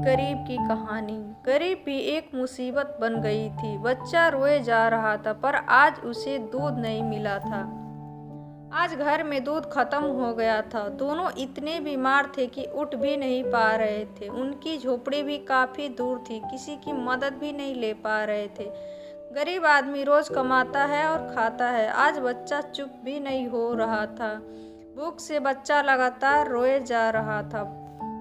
गरीब की कहानी। गरीब भी एक मुसीबत बन गई थी। बच्चा रोए जा रहा था पर आज उसे दूध नहीं मिला था। आज घर में दूध खत्म हो गया था। दोनों इतने बीमार थे कि उठ भी नहीं पा रहे थे। उनकी झोपड़ी भी काफी दूर थी, किसी की मदद भी नहीं ले पा रहे थे। गरीब आदमी रोज कमाता है और खाता है। आज बच्चा चुप भी नहीं हो रहा था। भूख से बच्चा लगातार रोए जा रहा था।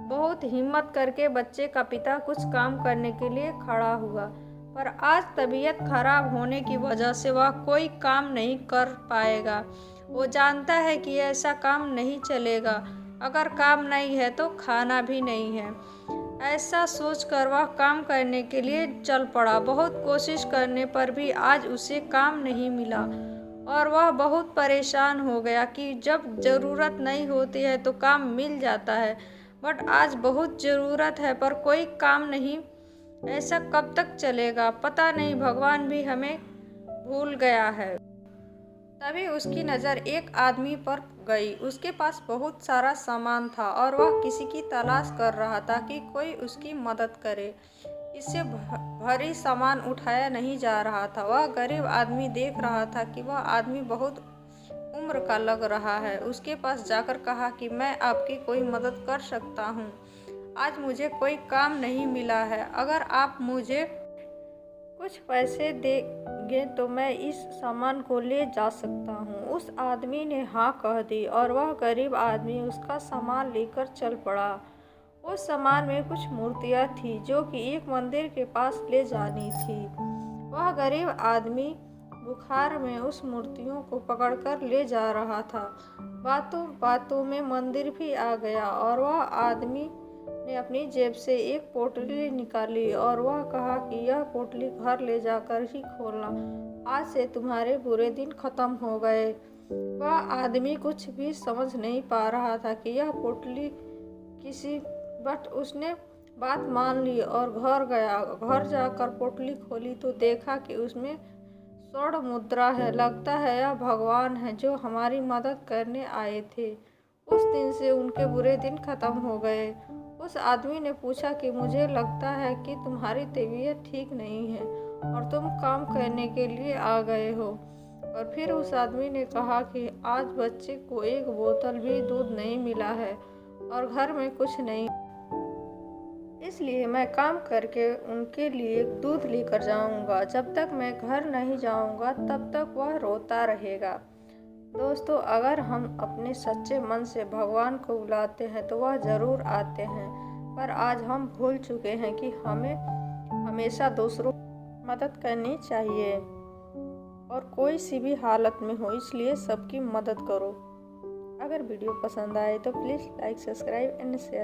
बहुत हिम्मत करके बच्चे का पिता कुछ काम करने के लिए खड़ा हुआ, पर आज तबीयत खराब होने की वजह से वह कोई काम नहीं कर पाएगा। वो जानता है कि ऐसा काम नहीं चलेगा। अगर काम नहीं है तो खाना भी नहीं है। ऐसा सोचकर वह काम करने के लिए चल पड़ा। बहुत कोशिश करने पर भी आज उसे काम नहीं मिला और वह बहुत परेशान हो गया कि जब ज़रूरत नहीं होती है तो काम मिल जाता है, बट आज बहुत ज़रूरत है पर कोई काम नहीं। ऐसा कब तक चलेगा? पता नहीं, भगवान भी हमें भूल गया है। तभी उसकी नज़र एक आदमी पर गई। उसके पास बहुत सारा सामान था और वह किसी की तलाश कर रहा था कि कोई उसकी मदद करे। इससे भारी सामान उठाया नहीं जा रहा था। वह गरीब आदमी देख रहा था कि वह आदमी बहुत उम्र का लग रहा है। उसके पास जाकर कहा कि मैं आपकी कोई मदद कर सकता हूँ। आज मुझे कोई काम नहीं मिला है। अगर आप मुझे कुछ पैसे देंगे तो मैं इस सामान को ले जा सकता हूँ। उस आदमी ने हाँ कह दी और वह गरीब आदमी उसका सामान लेकर चल पड़ा। उस सामान में कुछ मूर्तियाँ थी जो कि एक मंदिर के पास ले जानी थी। वह गरीब आदमी बुखार में उस मूर्तियों को पकड़कर ले जा रहा था। बातों बातों में मंदिर भी आ गया और वह आदमी ने अपनी जेब से एक पोटली निकाली और वह कहा कि यह पोटली घर ले जाकर ही खोलना। आज से तुम्हारे बुरे दिन खत्म हो गए। वह आदमी कुछ भी समझ नहीं पा रहा था कि यह पोटली किसी, बट उसने बात मान ली और घर गया। घर जाकर पोटली खोली तो देखा कि उसमें स्वर्ण मुद्रा है। लगता है यह भगवान है जो हमारी मदद करने आए थे। उस दिन से उनके बुरे दिन खत्म हो गए। उस आदमी ने पूछा कि मुझे लगता है कि तुम्हारी तबीयत ठीक नहीं है और तुम काम करने के लिए आ गए हो। और फिर उस आदमी ने कहा कि आज बच्चे को एक बोतल भी दूध नहीं मिला है और घर में कुछ नहीं, इसलिए मैं काम करके उनके लिए दूध लेकर जाऊंगा। जब तक मैं घर नहीं जाऊंगा तब तक वह रोता रहेगा। दोस्तों, अगर हम अपने सच्चे मन से भगवान को बुलाते हैं तो वह ज़रूर आते हैं, पर आज हम भूल चुके हैं कि हमें हमेशा दूसरों की मदद करनी चाहिए और कोई सी भी हालत में हो, इसलिए सबकी मदद करो। अगर वीडियो पसंद आए तो please like, subscribe and share.